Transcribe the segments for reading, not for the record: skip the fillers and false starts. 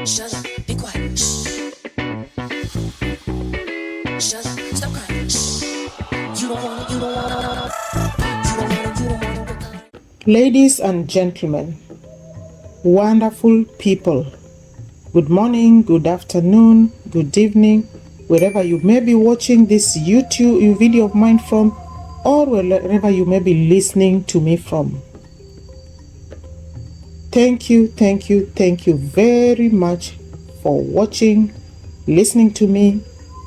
Shut up, be quiet. Shh. Shut up, stop crying. Shh. You don't wanna, you don't wanna, you don't wanna, you don't wanna. Ladies and gentlemen, wonderful people, good morning, good afternoon, good evening, wherever you may be watching this YouTube video of mine from, or wherever you may be listening to me from. Thank you very much for watching, listening to me.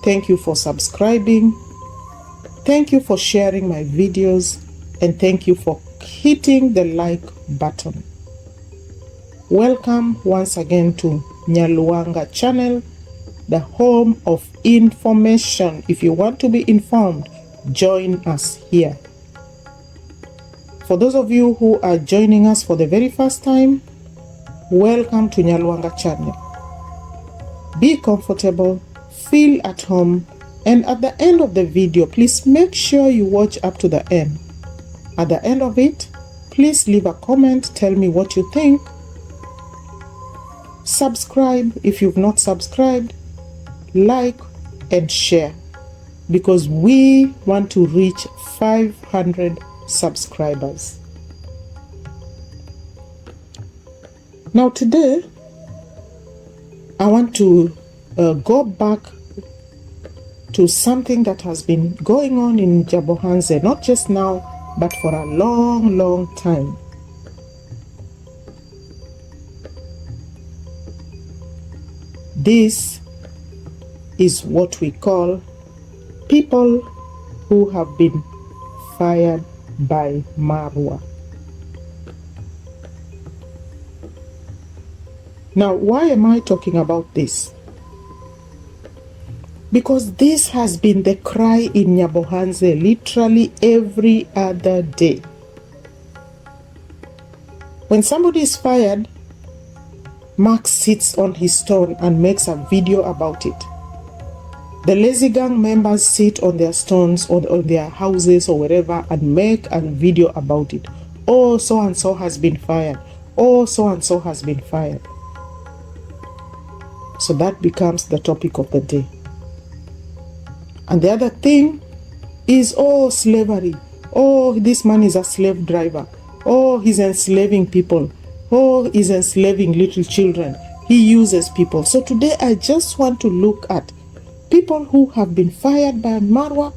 Thank you for subscribing. Thank you for sharing my videos, and thank you for hitting the like button. Welcome once again to Nyaluanga channel, the home of information. If you want to be informed, join us here. For those of you who are joining us for the very first time, welcome to Nyaluanga channel. Be comfortable, feel at home, and at the end of the video, please make sure you watch up to the end. At the end of it, please leave a comment, tell me what you think. Subscribe if you've not subscribed, like and share, because we want to reach 500 subscribers. Now today, I want to go back to something that has been going on in nyabohanse, not just now, but for a long time. This is what we call people who have been fired by Marwa. Now, why am I talking about this? Because this has been the cry in nyabohanse literally every other day. When somebody is fired, Mark sits on his stone and makes a video about it. The lazy gang members sit on their stones or on their houses or wherever and make a video about it. Oh, so and so has been fired. Oh, so and so has been fired. So that becomes the topic of the day. And the other thing is, oh, slavery. Oh, this man is a slave driver. Oh, he's enslaving people. Oh, he's enslaving little children. He uses people. So today I just want to look at people who have been fired by Marwa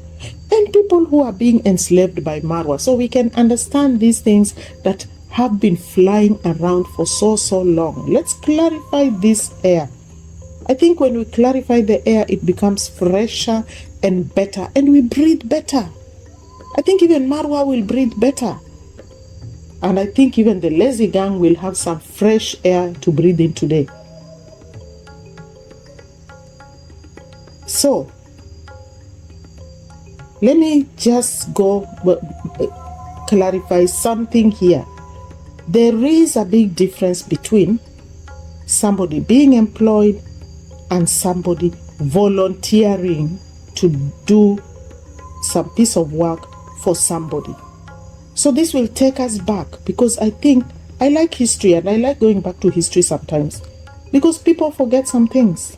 and people who are being enslaved by Marwa, so we can understand these things that have been flying around for so long. Let's clarify this air. I think when we clarify the air, it becomes fresher and better, and we breathe better. I think even Marwa will breathe better. And I think even the lazy gang will have some fresh air to breathe in today. So, let me just clarify something here. There is a big difference between somebody being employed and somebody volunteering to do some piece of work for somebody. So this will take us back, because I think I like history and I like going back to history sometimes, because people forget some things.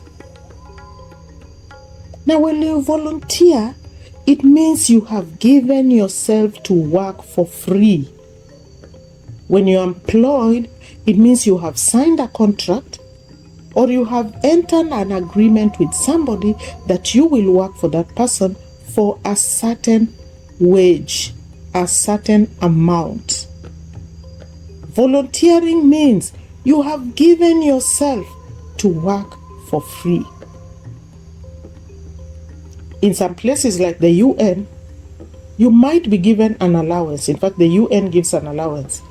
Now, when you volunteer, it means you have given yourself to work for free. When you're employed, it means you have signed a contract or you have entered an agreement with somebody that you will work for that person for a certain wage, a certain amount. Volunteering means you have given yourself to work for free. In some places like the UN, you might be given an allowance. In fact, the UN gives an allowance.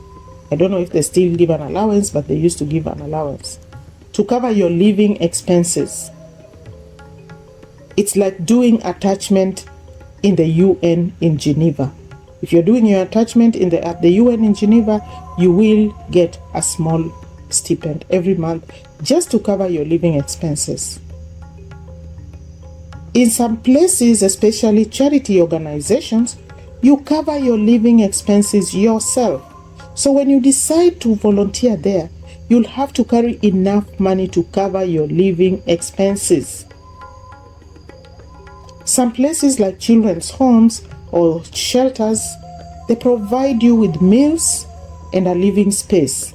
I don't know if they still give an allowance, but they used to give an allowance to cover your living expenses. It's like doing attachment in the UN in Geneva. If you're doing your attachment at the UN in Geneva, you will get a small stipend every month just to cover your living expenses. In some places, especially charity organizations, you cover your living expenses yourself. So when you decide to volunteer there, you'll have to carry enough money to cover your living expenses. Some places like children's homes or shelters, they provide you with meals and a living space,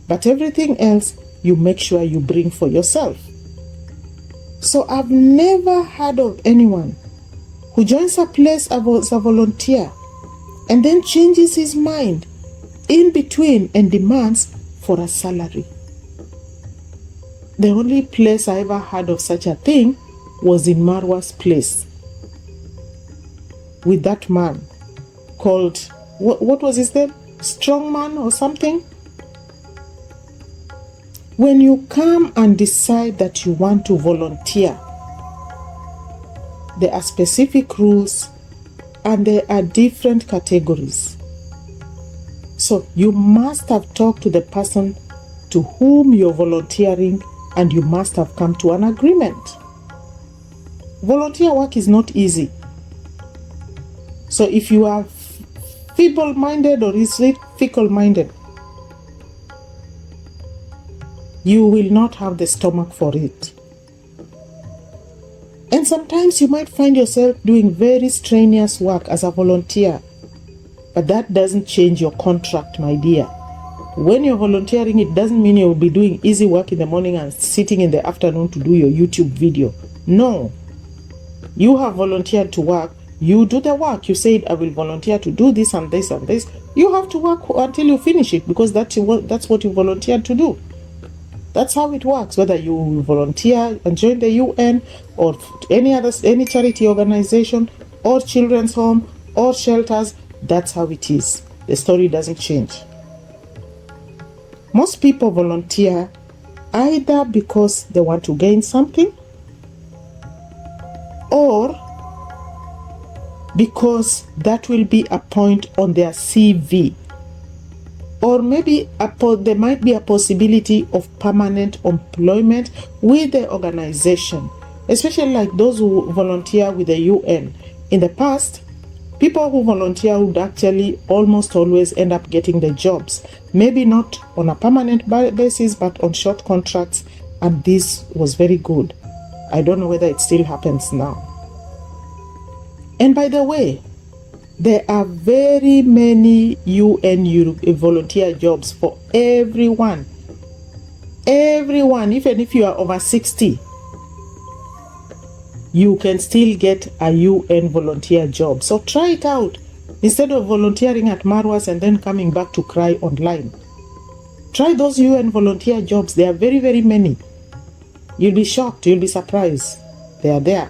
but everything else you make sure you bring for yourself. So I've never heard of anyone who joins a place as a volunteer and then changes his mind in between and demands for a salary. The only place I ever heard of such a thing was in Marwa's place with that man called, what was his name? Strongman or something? When you come and decide that you want to volunteer, there are specific rules and there are different categories. So you must have talked to the person to whom you're volunteering and you must have come to an agreement. Volunteer work is not easy. So if you are feeble-minded or fickle-minded, you will not have the stomach for it. And sometimes you might find yourself doing very strenuous work as a volunteer, but that doesn't change your contract, my dear. When you're volunteering, it doesn't mean you'll be doing easy work in the morning and sitting in the afternoon to do your YouTube video. No. You have volunteered to work. You do the work. You said, I will volunteer to do this and this and this. You have to work until you finish it because that's what you volunteered to do. That's how it works, whether you volunteer and join the UN or any charity organization or children's home or shelters. That's how it is. The story doesn't change. Most people volunteer either because they want to gain something or because that will be a point on their CV. Or maybe there might be a possibility of permanent employment with the organization, especially like those who volunteer with the UN. In the past, people who volunteer would actually almost always end up getting the jobs. Maybe not on a permanent basis, but on short contracts. And this was very good. I don't know whether it still happens now. And by the way, there are very many UN volunteer jobs for everyone. Everyone, even if you are over 60, you can still get a UN volunteer job. So try it out. Instead of volunteering at Marwa's and then coming back to cry online. Try those UN volunteer jobs. There are very, very many. You'll be shocked. You'll be surprised. They are there.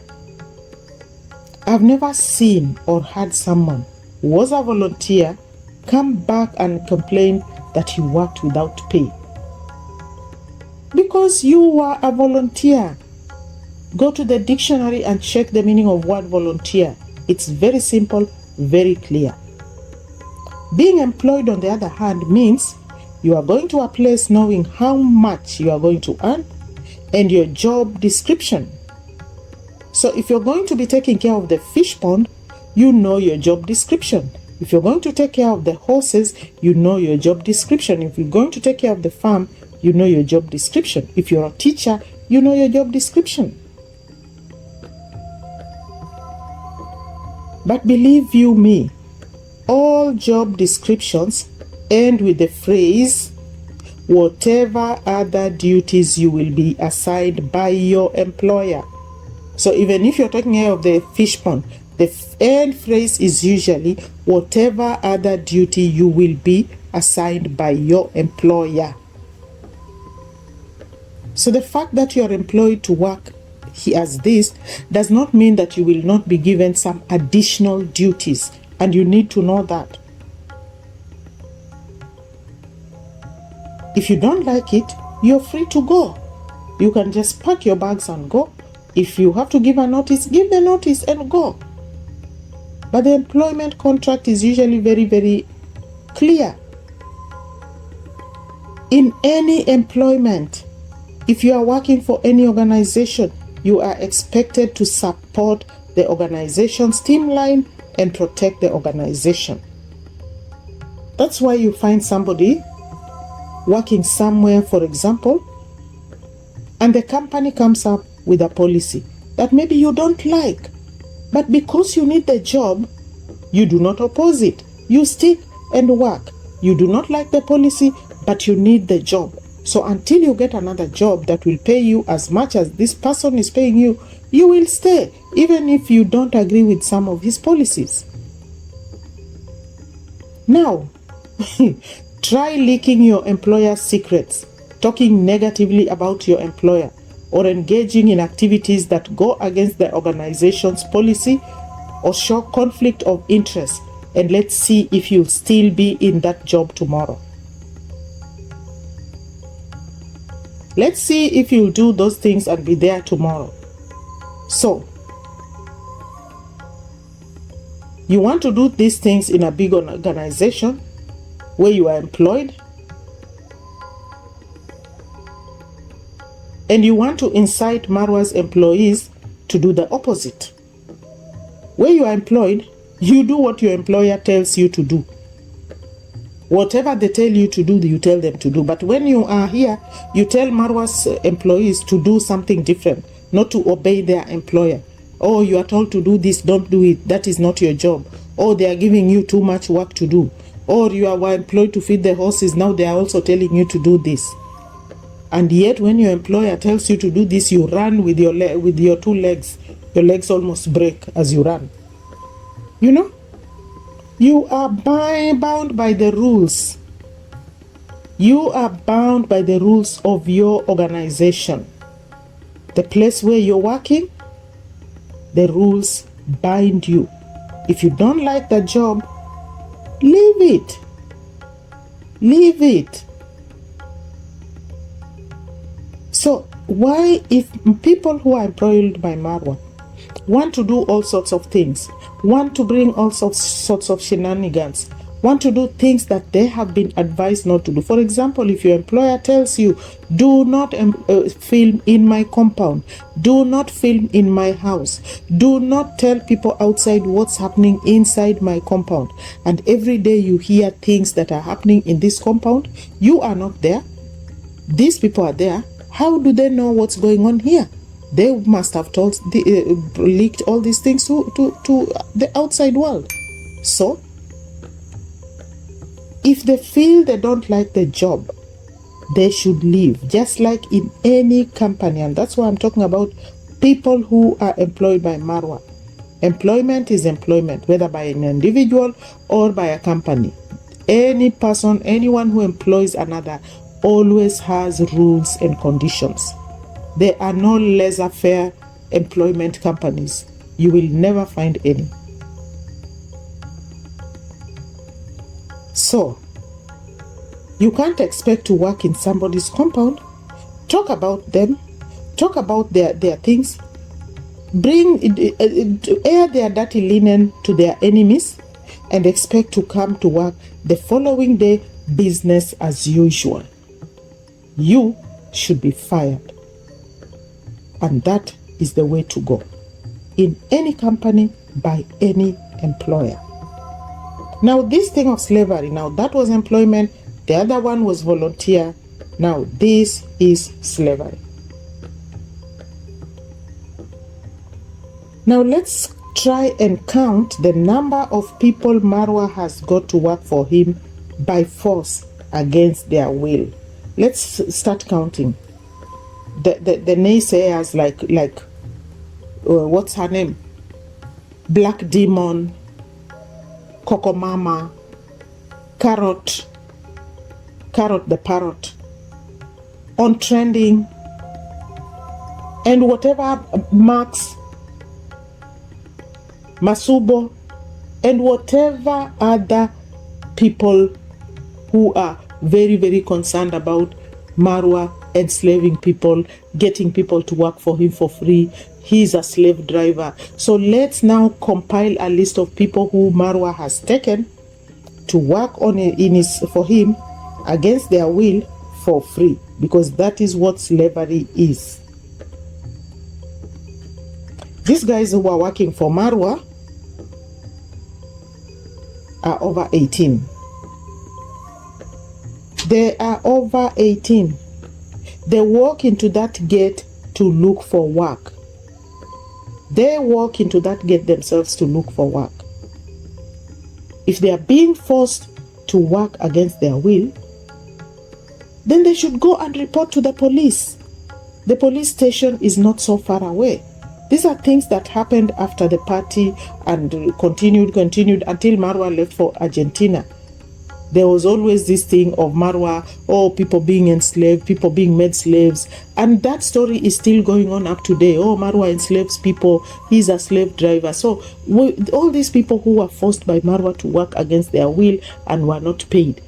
I've never seen or heard someone who was a volunteer come back and complain that he worked without pay. Because you were a volunteer. Go to the dictionary and check the meaning of word volunteer. It's very simple, very clear. Being employed, on the other hand, means you are going to a place knowing how much you are going to earn and your job description. So if you're going to be taking care of the fish pond, you know your job description. If you're going to take care of the horses, you know your job description. If you're going to take care of the farm, you know your job description. If you're a teacher, you know your job description. But believe you me, all job descriptions end with the phrase, whatever other duties you will be assigned by your employer. So even if you're taking care of the fish pond, the end phrase is usually whatever other duty you will be assigned by your employer. So the fact that you are employed to work as this does not mean that you will not be given some additional duties, and you need to know that. If you don't like it, you're free to go. You can just pack your bags and go. If you have to give a notice, give the notice and go. But the employment contract is usually very, very clear. In any employment, if you are working for any organization, you are expected to support the organization's team line and protect the organization. That's why you find somebody working somewhere, for example, and the company comes up with a policy that maybe you don't like, but because you need the job, you do not oppose it. You stick and work. You do not like the policy, but you need the job. So until you get another job that will pay you as much as this person is paying you, you will stay, even if you don't agree with some of his policies. Now, try leaking your employer's secrets, talking negatively about your employer, or engaging in activities that go against the organization's policy or show conflict of interest, and let's see if you'll still be in that job tomorrow. Let's see if you'll do those things and be there tomorrow. So, you want to do these things in a big organization where you are employed, and you want to incite Marwa's employees to do the opposite. Where you are employed, you do what your employer tells you to do. Whatever they tell you to do, you tell them to do. But when you are here, you tell Marwa's employees to do something different, not to obey their employer. Oh, you are told to do this, don't do it. That is not your job. Oh, they are giving you too much work to do. Or you are employed to feed the horses, now they are also telling you to do this. And yet when your employer tells you to do this, you run with your two legs. Your legs almost break as you run. You know, you are bound by the rules. You are bound by the rules of your organization. The place where you're working, the rules bind you. If you don't like the job, leave it. Leave it. So why, if people who are employed by Marwa want to do all sorts of things, want to bring all sorts of shenanigans, want to do things that they have been advised not to do. For example, if your employer tells you, do not film in my compound, do not film in my house, do not tell people outside what's happening inside my compound, and every day you hear things that are happening in this compound, you are not there, these people are there, how do they know what's going on here? They must have leaked all these things to the outside world. So, if they feel they don't like the job, they should leave, just like in any company. And that's why I'm talking about people who are employed by Marwa. Employment is employment, whether by an individual or by a company. Any person, anyone who employs another, always has rules and conditions. There are no laissez-faire employment companies. You will never find any. So, you can't expect to work in somebody's compound, talk about them, talk about their things, air their dirty linen to their enemies, and expect to come to work the following day, business as usual. You should be fired. And that is the way to go in any company, by any employer. Now, this thing of slavery, now that was employment, the other one was volunteer. Now, this is slavery. Now, let's try and count the number of people Marwa has got to work for him by force against their will. Let's start counting. The naysayers like what's her name? Black Demon, Coco Mama, Carrot the Parrot, On Trending, and whatever Max, Masubo, and whatever other people who are very, very concerned about Marwa enslaving people, getting people to work for him for free. He's a slave driver. So let's now compile a list of people who Marwa has taken to work for him against their will for free, because that is what slavery is. These guys who are working for Marwa are over 18. They are over 18. They walk into that gate to look for work. They walk into that gate themselves to look for work. If they are being forced to work against their will, then they should go and report to the police. The police station is not so far away. These are things that happened after the party and continued until Marwa left for Argentina. There was always this thing of Marwa, people being enslaved, people being made slaves. And that story is still going on up today. Marwa enslaves people, he's a slave driver. So all these people who were forced by Marwa to work against their will and were not paid,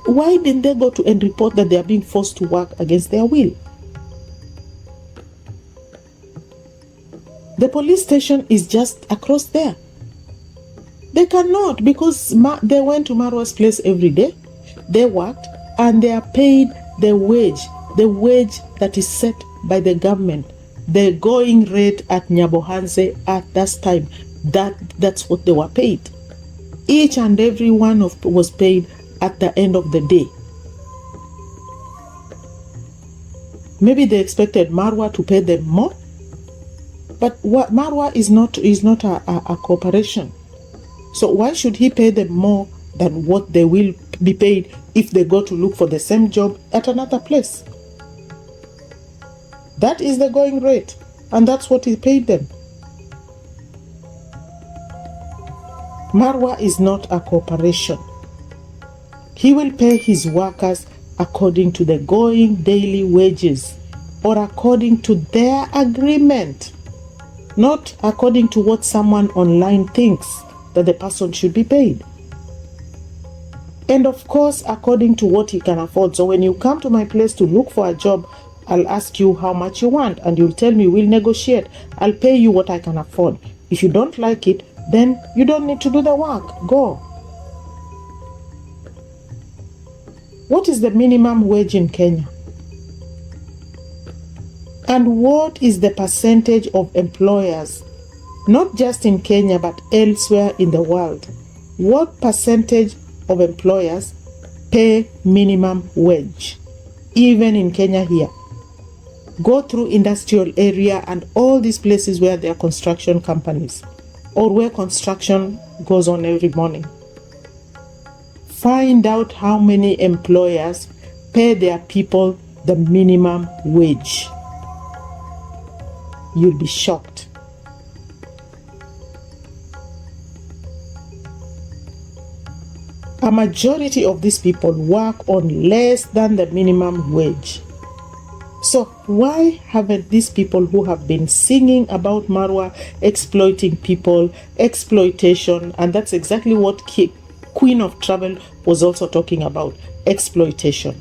why didn't they go to and report that they are being forced to work against their will? The police station is just across there. They cannot, because they went to Marwa's place every day. They worked and they are paid the wage that is set by the government. The going rate at nyabohanse at that time, that's what they were paid. Each and every one was paid at the end of the day. Maybe they expected Marwa to pay them more, but Marwa is not a corporation. So why should he pay them more than what they will be paid if they go to look for the same job at another place? That is the going rate, and that's what he paid them. Marwa is not a corporation. He will pay his workers according to the going daily wages or according to their agreement, not according to what someone online thinks that the person should be paid. And of course, according to what he can afford. So when you come to my place to look for a job, I'll ask you how much you want and you'll tell me, we'll negotiate. I'll pay you what I can afford. If you don't like it, then you don't need to do the work. Go. What is the minimum wage in Kenya? And what is the percentage of employers, not just in Kenya, but elsewhere in the world? What percentage of employers pay minimum wage, even in Kenya here? Go through industrial area and all these places where there are construction companies or where construction goes on every morning. Find out how many employers pay their people the minimum wage. You'll be shocked. A majority of these people work on less than the minimum wage. So why haven't these people who have been singing about Marwa exploiting people, exploitation, and that's exactly what Queen of Travel was also talking about, exploitation.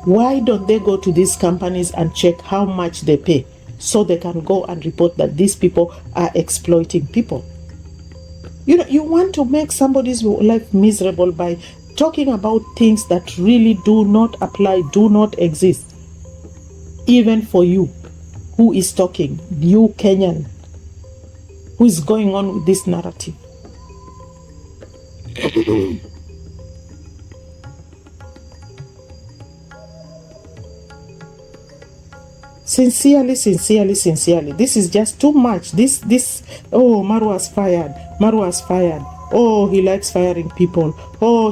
Why don't they go to these companies and check how much they pay so they can go and report that these people are exploiting people? You want to make somebody's life miserable by talking about things that really do not apply, do not exist. Even for you, who is talking, you Kenyan, who is going on with this narrative. Sincerely, this is just too much. Marwa's fired. He likes firing people.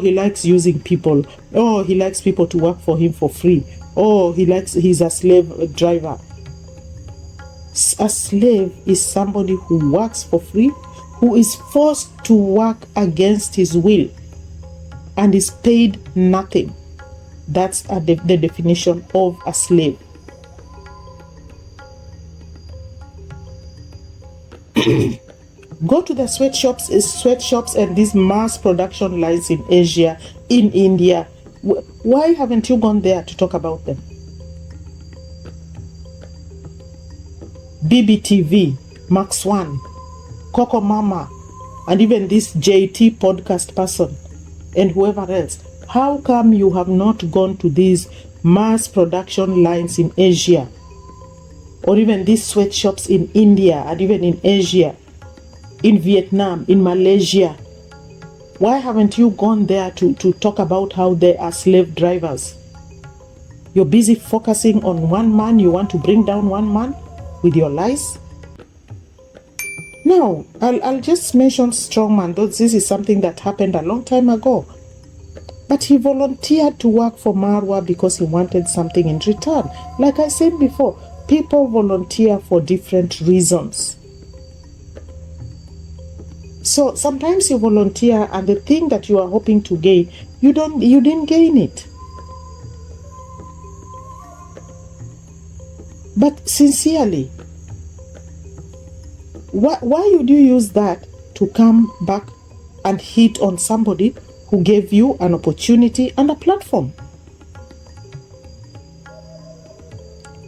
He likes using people. He likes people to work for him for free. He's a slave driver. A slave is somebody who works for free, who is forced to work against his will and is paid nothing. That's the definition of a slave. Go to the sweatshops and these mass production lines in Asia, in India. Why haven't you gone there to talk about them? BBTV, Max One, Coco Mama, and even this JT podcast person and whoever else. How come you have not gone to these mass production lines in Asia? Or even these sweatshops in India and even in Asia, in Vietnam, in Malaysia, Why haven't you gone there to talk about how they are slave drivers? You're busy focusing on one man. You want to bring down one man with your lies. Now, I'll just mention strongman, though this is something that happened a long time ago. But he volunteered to work for Marwa because he wanted something in return. Like I said before, people volunteer for different reasons. So sometimes you volunteer and the thing that you are hoping to gain, you didn't gain it. But sincerely, why would you use that to come back and hit on somebody who gave you an opportunity and a platform?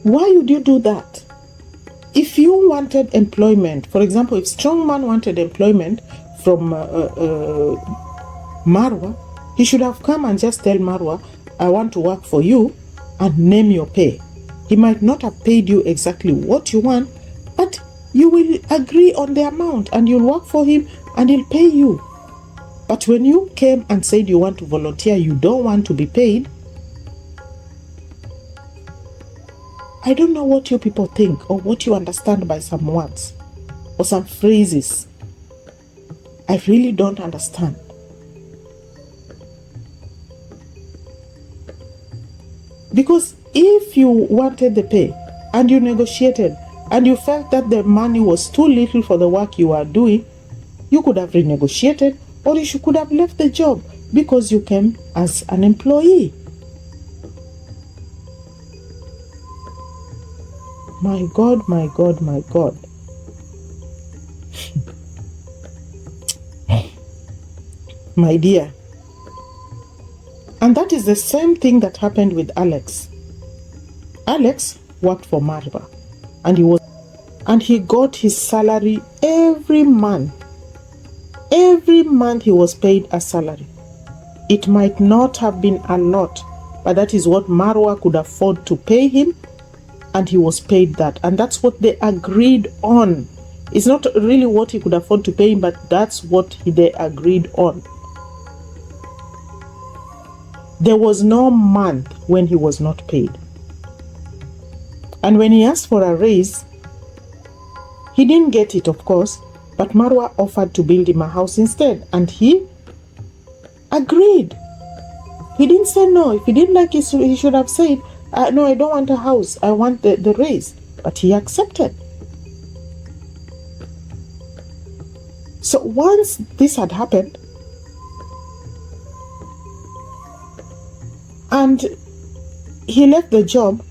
Why would you do that? If you wanted employment, for example, if Strongman wanted employment from Marwa, he should have come and just tell Marwa, I want to work for you, and name your pay. He might not have paid you exactly what you want, but you will agree on the amount and you'll work for him and he'll pay you. But when you came and said you want to volunteer, you don't want to be paid, I don't know what you people think or what you understand by some words or some phrases. I really don't understand. Because if you wanted the pay and you negotiated and you felt that the money was too little for the work you are doing, you could have renegotiated, or you could have left the job because you came as an employee. My God, my God, my God. My dear. And that is the same thing that happened with Alex. Alex worked for Marwa and he got his salary every month. Every month he was paid a salary. It might not have been a lot, but that is what Marwa could afford to pay him, and he was paid that. And that's what they agreed on. It's not really what he could afford to pay him, but that's what they agreed on. There was no month when he was not paid. And when he asked for a raise, he didn't get it, of course, but Marwa offered to build him a house instead, and he agreed. He didn't say no. If he didn't like it, he should have said, no, I don't want a house, I want the raise. But he accepted. So once this had happened, and he left the job,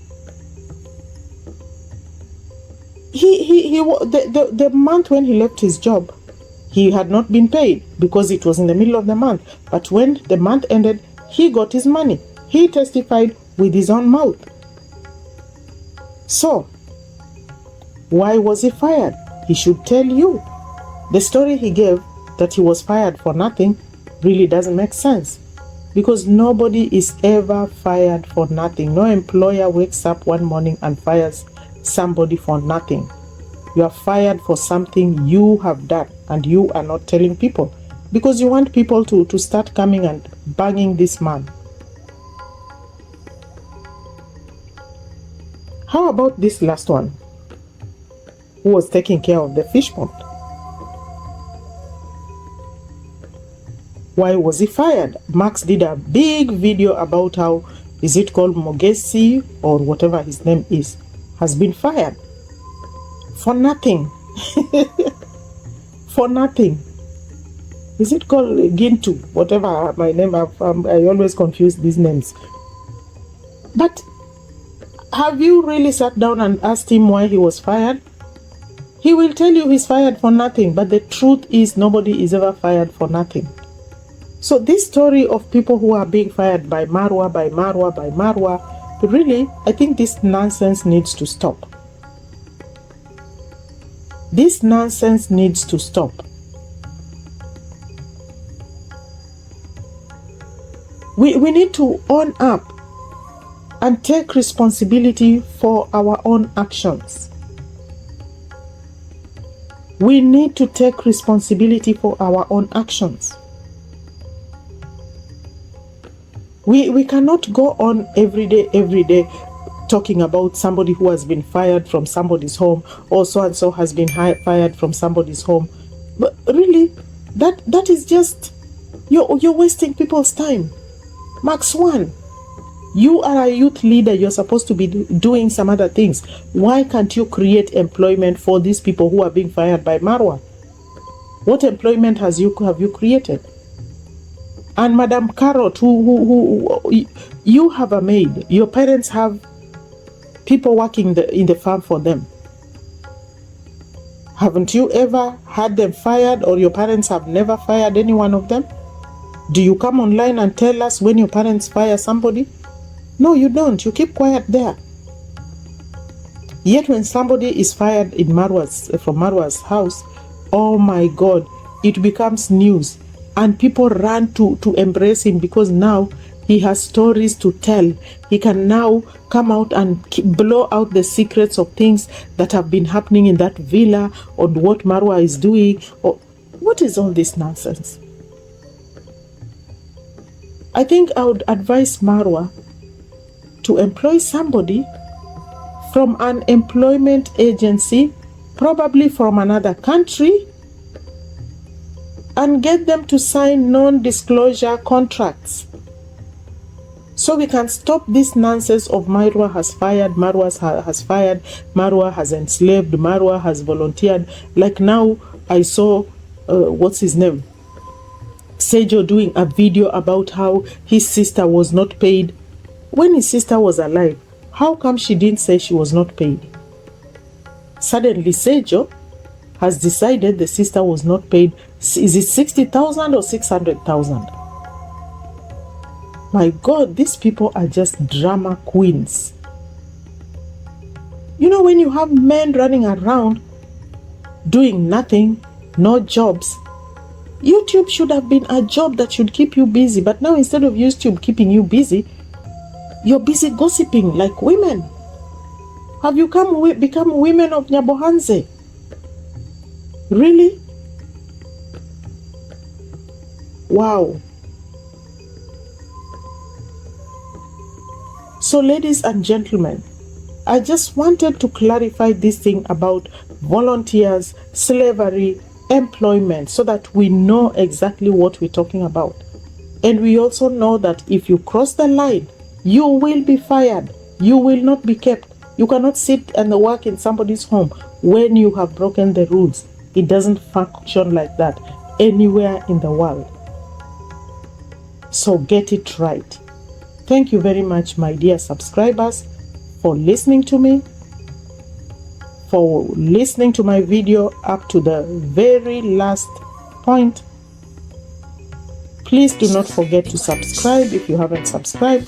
the month when he left his job, he had not been paid because it was in the middle of the month. But when the month ended, he got his money. He testified with his own mouth. So, why was he fired? He should tell you. The story he gave that he was fired for nothing really doesn't make sense. Because nobody is ever fired for nothing. No employer wakes up one morning and fires somebody for nothing. You are fired for something you have done and you are not telling people. Because you want people to start coming and banging this man. How about this last one? Who was taking care of the fish pond? Why was he fired? Max did a big video about how, is it called Mogesi or whatever his name is, has been fired. For nothing. For nothing. Is it called Gintu? Whatever my name, I always confuse these names. But have you really sat down and asked him why he was fired? He will tell you he's fired for nothing, but the truth is nobody is ever fired for nothing. So this story of people who are being fired by Marwa, really, I think this nonsense needs to stop. This nonsense needs to stop. We need to own up and take responsibility for our own actions. We need to take responsibility for our own actions. We cannot go on every day talking about somebody who has been fired from somebody's home, or so and so has been fired from somebody's home. But really, that is just, you're wasting people's time. Max 1, you are a youth leader. You're supposed to be doing some other things. Why can't you create employment for these people who are being fired by Marwa? What employment have you created? And Madam Carrot, who you have a maid. Your parents have people working in the farm for them. Haven't you ever had them fired, or your parents have never fired any one of them? Do you come online and tell us when your parents fire somebody? No, you don't. You keep quiet there. Yet when somebody is fired from Marwa's house, oh my God, it becomes news. And people run to embrace him, because now he has stories to tell. He can now come out and blow out the secrets of things that have been happening in that villa, or what Marwa is doing. Or what is all this nonsense? I think I would advise Marwa to employ somebody from an employment agency, probably from another country, and get them to sign non-disclosure contracts, so we can stop this nonsense of Marwa has fired, Marwa has fired, Marwa has enslaved, Marwa has volunteered. Like now, I saw, what's his name? Sejo doing a video about how his sister was not paid. When his sister was alive, how come she didn't say she was not paid? Suddenly, Sejo has decided the sister was not paid. Is it 60,000 or 600,000? My God, these people are just drama queens. You know, when you have men running around doing nothing, no jobs, YouTube should have been a job that should keep you busy. But now, instead of YouTube keeping you busy, you're busy gossiping like women. Have you become women of nyabohanse? Really? Wow. So, ladies and gentlemen, I just wanted to clarify this thing about volunteers, slavery, employment, so that we know exactly what we're talking about. And we also know that if you cross the line, you will be fired. You will not be kept. You cannot sit and work in somebody's home when you have broken the rules. It doesn't function like that anywhere in the world. So get it right. Thank you very much, my dear subscribers, for listening to me, for listening to my video up to the very last point. Please do not forget to subscribe if you haven't subscribed.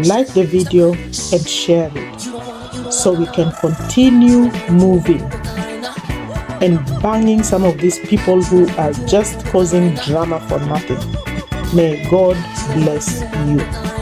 Like the video and share it, so we can continue moving and banging some of these people who are just causing drama for nothing. May God bless you.